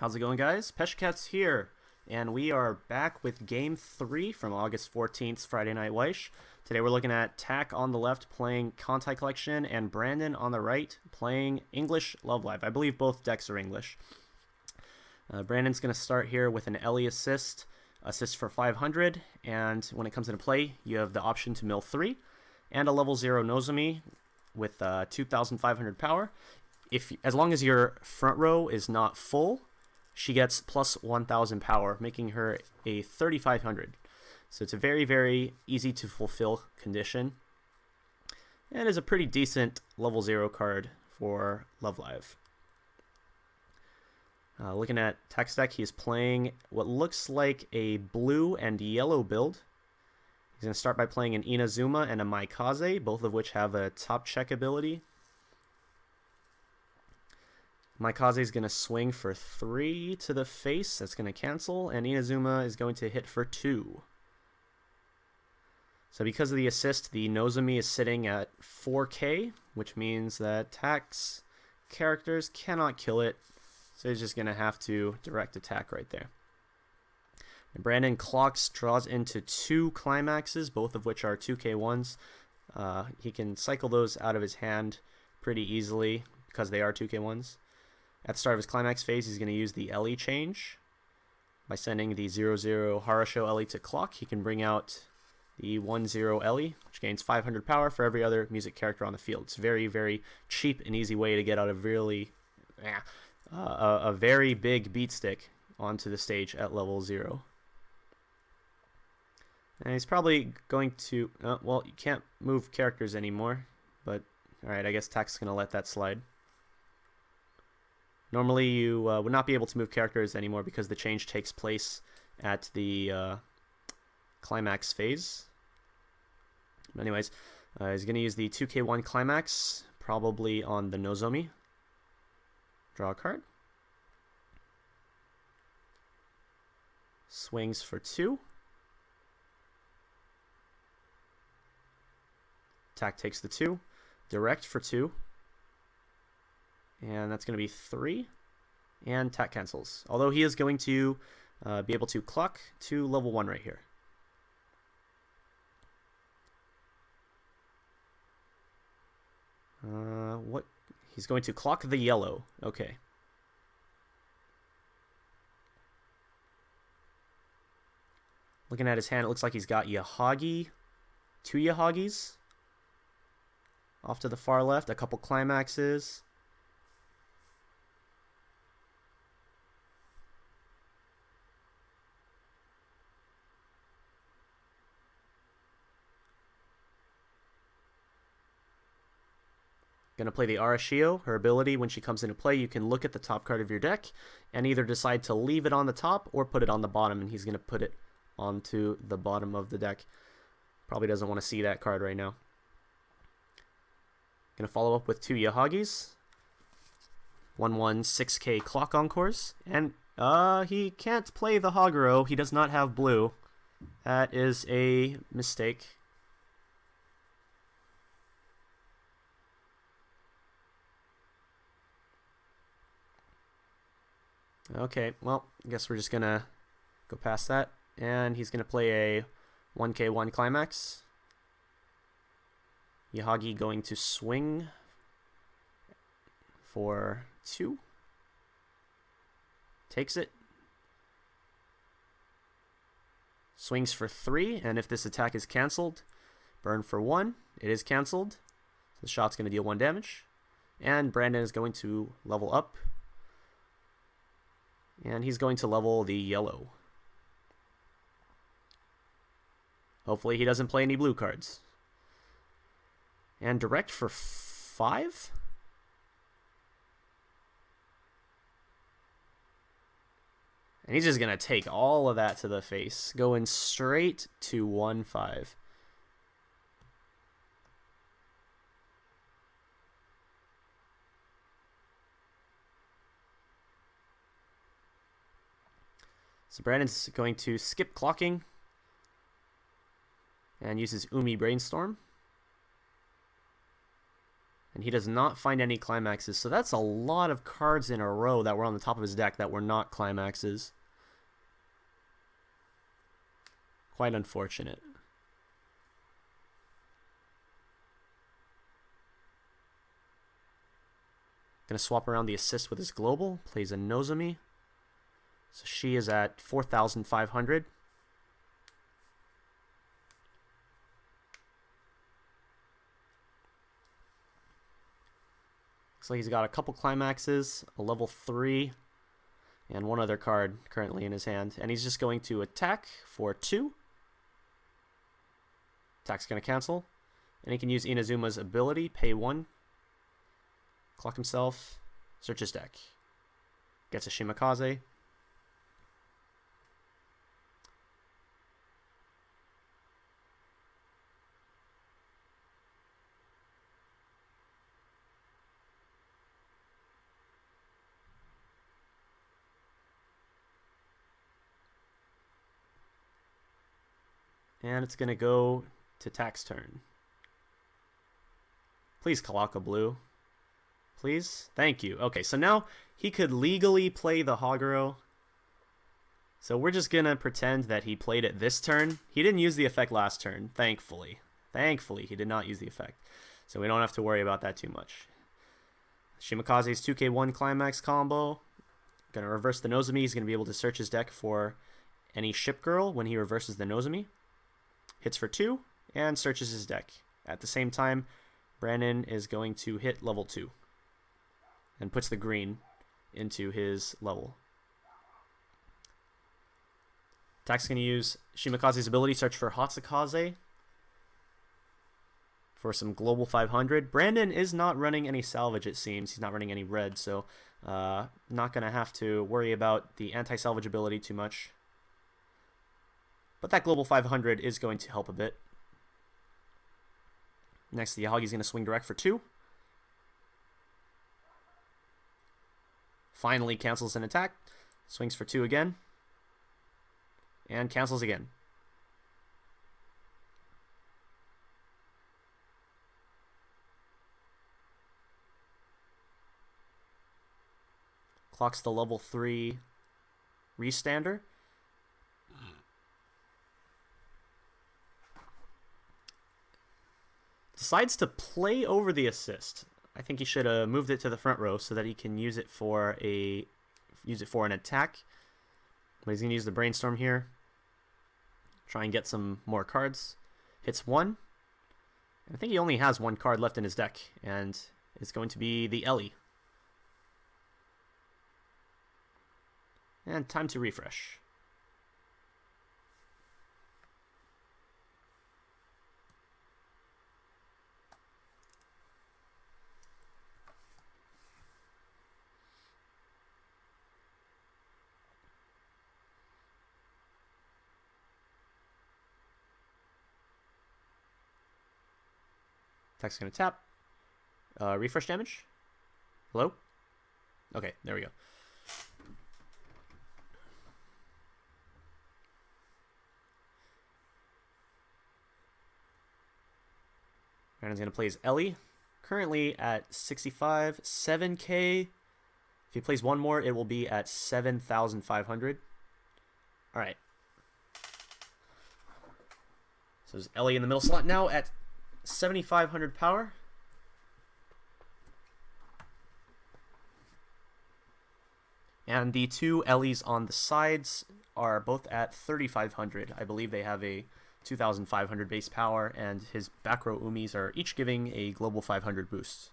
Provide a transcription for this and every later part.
How's it going, guys? Peshkat's here, and we are back with Game 3 from August 14th, Friday Night Weiss. Today we're looking at Tack on the left playing Kancolle Collection, and Brandon on the right playing English Love Live. I believe both decks are English. Brandon's going to start here with an Ellie assist for 500, and when it comes into play, you have the option to mill 3, and a level 0 Nozomi with 2,500 power. As long as your front row is not full, she gets plus 1,000 power, making her a 3,500. So it's a very, very easy to fulfill condition, and is a pretty decent level 0 card for Love Live. Looking at Tack's deck, he's playing what looks like a blue and yellow build. He's going to start by playing an Inazuma and a Maikaze, both of which have a top check ability. Maikaze is going to swing for 3 to the face. That's going to cancel. And Inazuma is going to hit for 2. So because of the assist, the Nozomi is sitting at 4k, which means that Tack's characters cannot kill it. So he's just going to have to direct attack right there. And Brandon clocks, draws into 2 climaxes, both of which are 2k1s. He can cycle those out of his hand pretty easily because they are 2k1s. At the start of his climax phase, he's going to use the Ellie change. By sending the 0-0 Harasho Ellie to clock, he can bring out the 1-0 Ellie, which gains 500 power for every other music character on the field. It's a very, very cheap and easy way to get out of a very big beat stick onto the stage at level 0. And he's probably going to... well, you can't move characters anymore, but alright, I guess Tack's going to let that slide. Normally, you would not be able to move characters anymore because the change takes place at the climax phase. But anyways, he's going to use the 2k1 climax, probably on the Nozomi. Draw a card. Swings for 2. Tack takes the 2. Direct for 2. And that's going to be 3. And Tack cancels. Although he is going to be able to clock to level 1 right here. What? He's going to clock the yellow. Okay. Looking at his hand, it looks like he's got Yahagi. 2 Yahagis. Off to the far left. A couple climaxes. Going to play the Arashio. Her ability, when she comes into play, you can look at the top card of your deck and either decide to leave it on the top or put it on the bottom, and he's going to put it onto the bottom of the deck. Probably doesn't want to see that card right now. Going to follow up with 2 Yahagis. 1/1 6k clock encores. And he can't play the Haguro. He does not have blue. That is a mistake. Okay, well, I guess we're just going to go past that. And he's going to play a 1k1 climax. Yahagi going to swing for 2. Takes it. Swings for 3, and if this attack is cancelled, burn for 1. It is cancelled. So the shot's going to deal 1 damage. And Brandon is going to level up. And he's going to level the yellow. Hopefully he doesn't play any blue cards. And direct for 5? And he's just going to take all of that to the face. Going straight to 1-5. So Brandon's going to skip clocking and uses Umi Brainstorm. And he does not find any climaxes, so that's a lot of cards in a row that were on the top of his deck that were not climaxes. Quite unfortunate. Gonna swap around the assist with his global. Plays a Nozomi. So she is at 4,500. Looks like he's got a couple climaxes, a level 3, and one other card currently in his hand. And he's just going to attack for 2. Attack's going to cancel. And he can use Inazuma's ability, pay 1. Clock himself, search his deck. Gets a Shimakaze. And it's going to go to Tack's turn. Please, Kalaka Blue. Please? Thank you. Okay, so now he could legally play the Haguro. So we're just going to pretend that he played it this turn. He didn't use the effect last turn, thankfully. Thankfully, he did not use the effect. So we don't have to worry about that too much. Shimakaze's 2k1 climax combo. Going to reverse the Nozomi. He's going to be able to search his deck for any Ship Girl when he reverses the Nozomi. Hits for 2 and searches his deck. At the same time, Brandon is going to hit level 2 and puts the green into his level. Tack's going to use Shimakaze's ability, search for Hatsukage for some global 500. Brandon is not running any salvage, it seems. He's not running any red, so not going to have to worry about the anti-salvage ability too much. But that global 500 is going to help a bit. Next, the Yahagi's going to swing direct for 2. Finally cancels an attack. Swings for 2 again. And cancels again. Clocks the level 3 restander. Decides to play over the assist. I think he should have moved it to the front row so that he can use it for an attack. But he's going to use the Brainstorm here. Try and get some more cards. Hits 1. I think he only has 1 card left in his deck, and it's going to be the Ellie. And time to refresh. Attack's going to tap. Refresh damage. Hello? Okay, there we go. Brandon's going to play his Ellie. Currently at 65, 7k. If he plays one more, it will be at 7,500. Alright. So there's Ellie in the middle slot now at 7,500 power. And the 2 Ellies on the sides are both at 3,500. I believe they have a 2,500 base power, and his back row Umis are each giving a global 500 boost.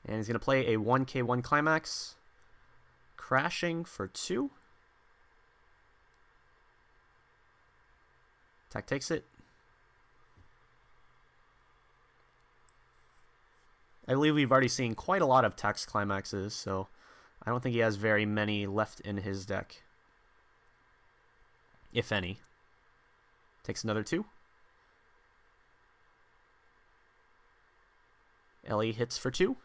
And he's going to play a 1k1 climax, crashing for 2. Attack takes it. I believe we've already seen quite a lot of tax climaxes, so I don't think he has very many left in his deck. If any. Takes another 2. Ellie hits for 2.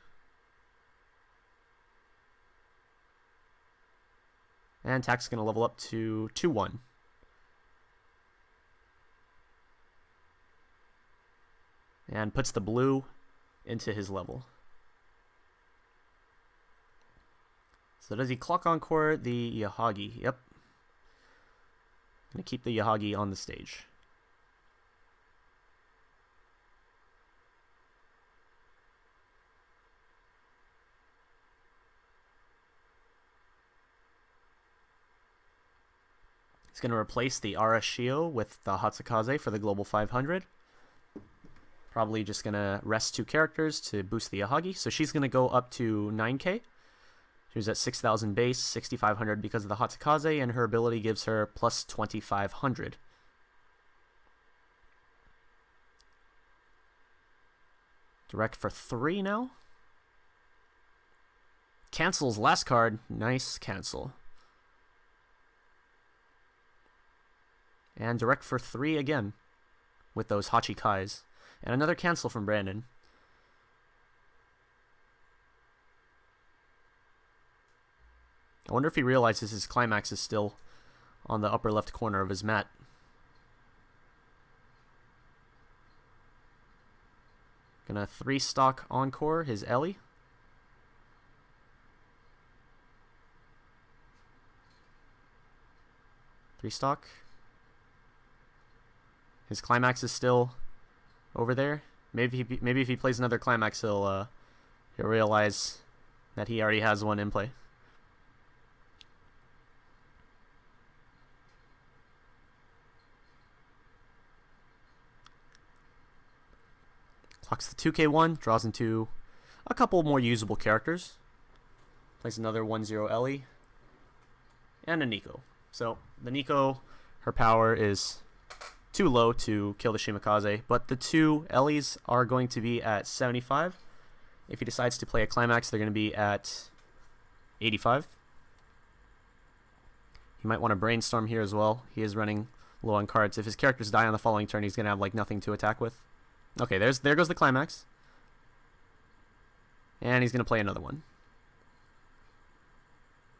And Tack's going to level up to 2-1. and puts the blue into his level. So does he clock encore the Yahagi? Yep. Gonna keep the Yahagi on the stage. He's going to replace the Arashio with the Hatsukaze for the Global 500. Probably just going to rest 2 characters to boost the Yahagi. So she's going to go up to 9k. She was at 6,000 base, 6,500 because of the Hatsukaze, and her ability gives her plus 2,500. Direct for 3 now. Cancels last card. Nice cancel. And direct for 3 again with those Hachikais. And another cancel from Brandon. I wonder if he realizes his climax is still on the upper left corner of his mat. Gonna 3-stock encore his Ellie. Stock. His climax is still over there. Maybe if he plays another climax, he'll realize that he already has one in play. Clocks the 2k1, draws into a couple more usable characters. Plays another 1-0 Ellie and a Nico. So the Nico, her power is too low to kill the Shimakaze, but the 2 Ellies are going to be at 75. If he decides to play a climax, they're going to be at 85. He might want to brainstorm here as well. He is running low on cards. If his characters die on the following turn, he's going to have like nothing to attack with. Okay, there goes the climax. And he's going to play another one.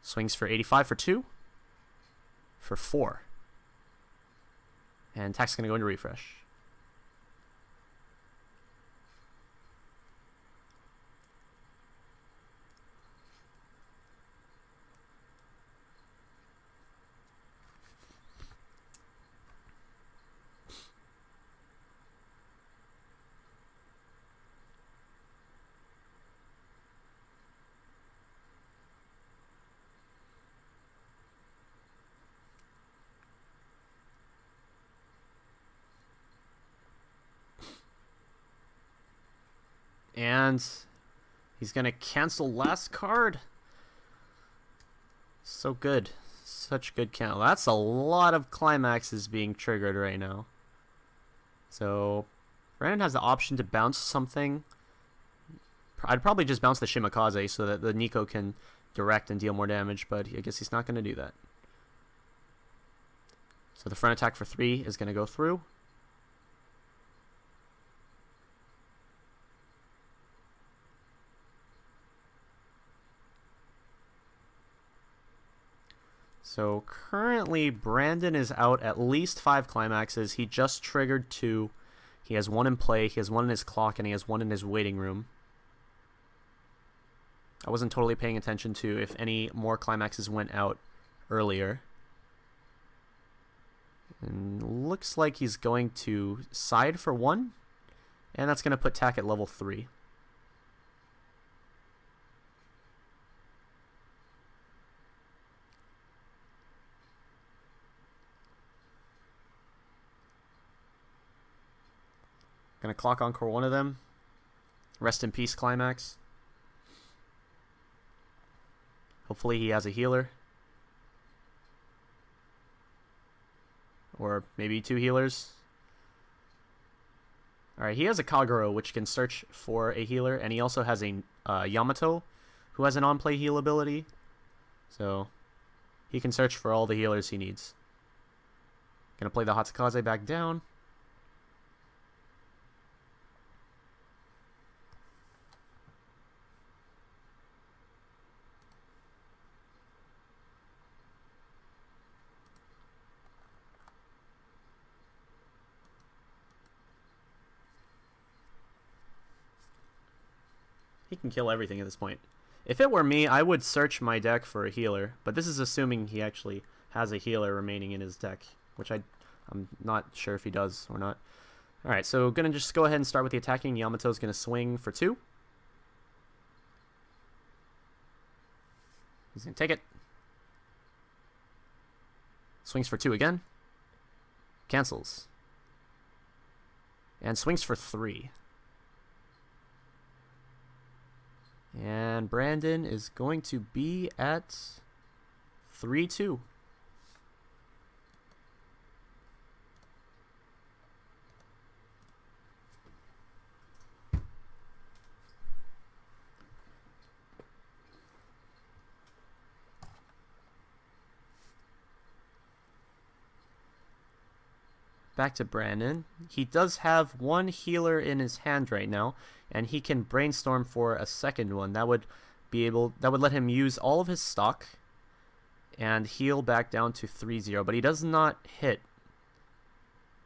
Swings for 85 for 2. For 4. And attack's going to go into refresh. And he's going to cancel last card. So good. Such good cancel. That's a lot of climaxes being triggered right now. So Brandon has the option to bounce something. I'd probably just bounce the Shimakaze so that the Nico can direct and deal more damage, but I guess he's not going to do that. So the front attack for 3 is going to go through. So currently Brandon is out at least 5 climaxes. He just triggered 2. He has 1 in play, he has 1 in his clock, and he has 1 in his waiting room. I wasn't totally paying attention to if any more climaxes went out earlier. And looks like he's going to side for 1. And that's going to put Tack at level 3. Gonna clock encore one of them. Rest in peace, climax. Hopefully he has a healer. Or maybe 2 healers. Alright, he has a Kagero, which can search for a healer. And he also has a Yamato, who has an on-play heal ability. So he can search for all the healers he needs. Gonna play the Hatsukaze back down. He can kill everything at this point. If it were me, I would search my deck for a healer, but this is assuming he actually has a healer remaining in his deck, which I'm not sure if he does or not. Alright, so gonna just go ahead and start with the attacking. Yamato's gonna swing for 2. He's gonna take it. Swings for 2 again. Cancels. And swings for 3. And Brandon is going to be at 3-2. Back to Brandon. He does have one healer in his hand right now, and he can brainstorm for a second one. That would let him use all of his stock and heal back down to 3-0, but he does not hit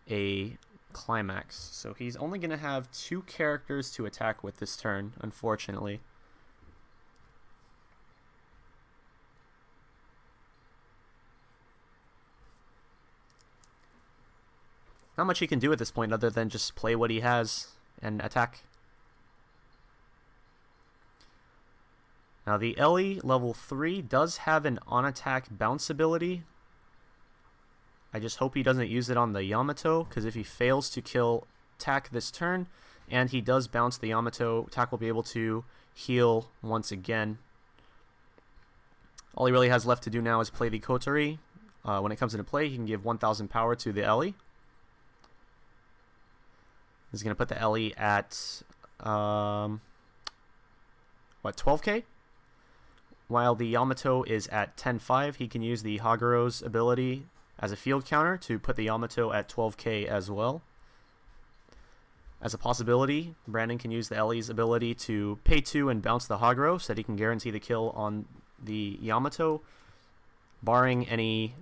a climax. So he's only going to have 2 characters to attack with this turn, unfortunately. Not much he can do at this point other than just play what he has and attack. Now the Ellie level 3 does have an on-attack bounce ability. I just hope he doesn't use it on the Yamato, because if he fails to kill Tak this turn, and he does bounce the Yamato, Tak will be able to heal once again. All he really has left to do now is play the Kotori. When it comes into play, he can give 1,000 power to the Ellie. He's going to put the Ellie at, 12k? While the Yamato is at 10.5, he can use the Haguro's ability as a field counter to put the Yamato at 12k as well. As a possibility, Brandon can use the Ellie's ability to pay 2 and bounce the Haguro so that he can guarantee the kill on the Yamato, barring any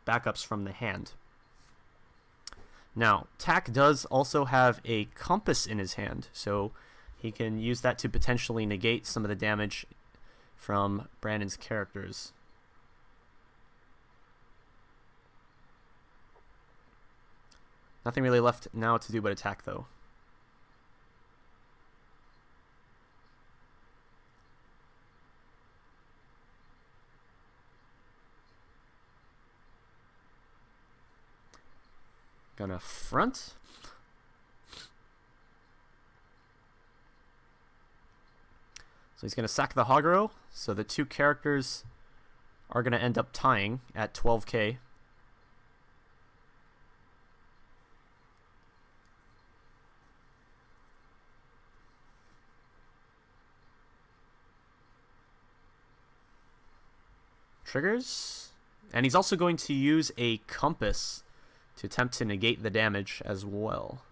backups from the hand. Now, Tak does also have a compass in his hand, so he can use that to potentially negate some of the damage from Brandon's characters. Nothing really left now to do but attack, though. Gonna front. So he's gonna sack the Haguro, so the 2 characters are gonna end up tying at 12k. Triggers. And he's also going to use a compass to attempt to negate the damage as well.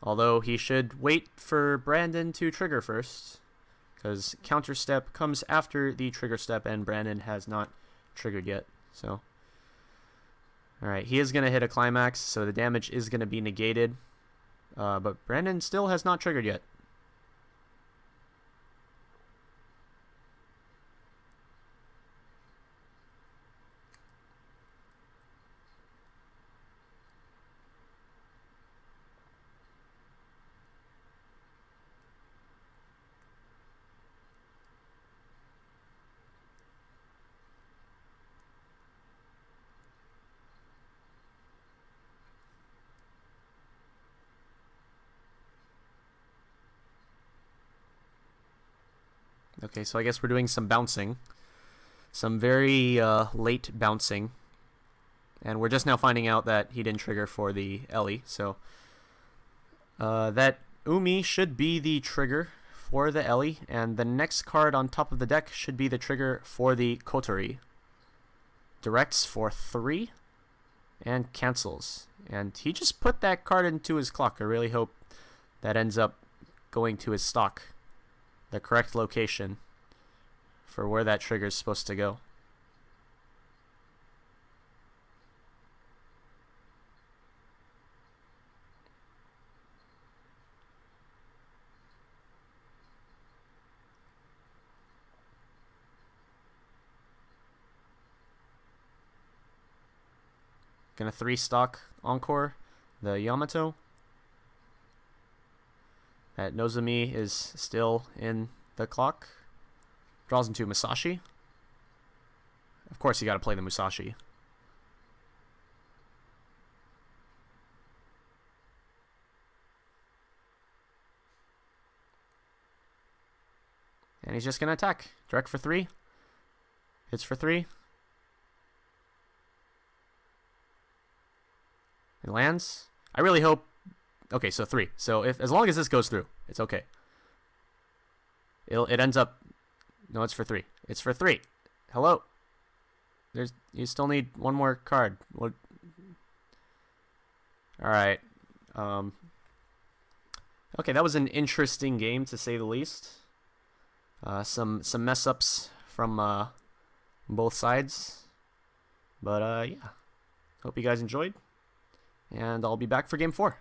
Although he should wait for Brandon to trigger first, because counter step comes after the trigger step, and Brandon has not triggered yet. So, alright, he is going to hit a climax, so the damage is going to be negated. But Brandon still has not triggered yet. Okay, so I guess we're doing some bouncing. Some very late bouncing. And we're just now finding out that he didn't trigger for the Ellie. So that Umi should be the trigger for the Ellie. And the next card on top of the deck should be the trigger for the Kotori. Directs for 3 and cancels. And he just put that card into his clock. I really hope that ends up going to his stock. The correct location for where that trigger is supposed to go. Gonna 3-stock Encore the Yamato. That Nozomi is still in the clock. Draws into Musashi. Of course, you gotta play the Musashi. And he's just gonna attack. Direct for 3. Hits for 3. It lands. I really hope... Okay, so 3. So as long as this goes through, it's okay. It ends up... No, it's for 3. It's for 3. Hello. You still need one more card. What? All right. Okay, that was an interesting game to say the least. Some mess ups from both sides, but yeah. Hope you guys enjoyed, and I'll be back for game 4.